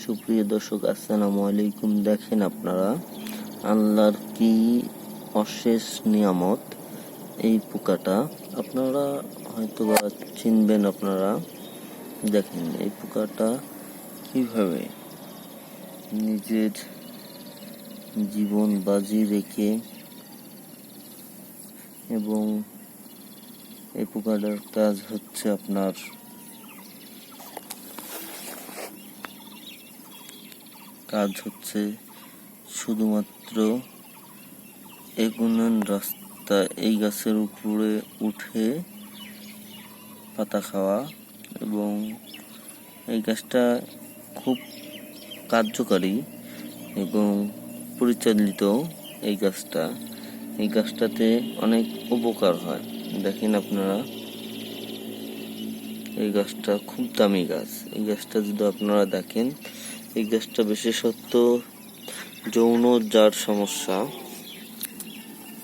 সুপ্রিয় দর্শক, আসসালামু আলাইকুম। দেখেন আপনারা, আল্লাহর কি অশেষ নিয়ামত এই পোকাটা। আপনারা হয়তো বা চিনবেন। আপনারা দেখেন এই পোকাটা কিভাবে নিজের জীবন বাজি রেখে, এবং এই পোকাটার কাজ হচ্ছে আপনার শুধুমাত্র এগুনের রাস্তা এই গাছের উপরে উঠে পাতা খাওয়া। এবং এই গাছটা খুব কার্যকারী এবং পরিচালিত। এই গাছটাতে অনেক উপকার হয়। দেখেন আপনারা, এই গাছটা খুব দামি গাছ। এই গাছটা যদি আপনারা দেখেন, এই গাছটা বিশেষত যৌন যার সমস্যা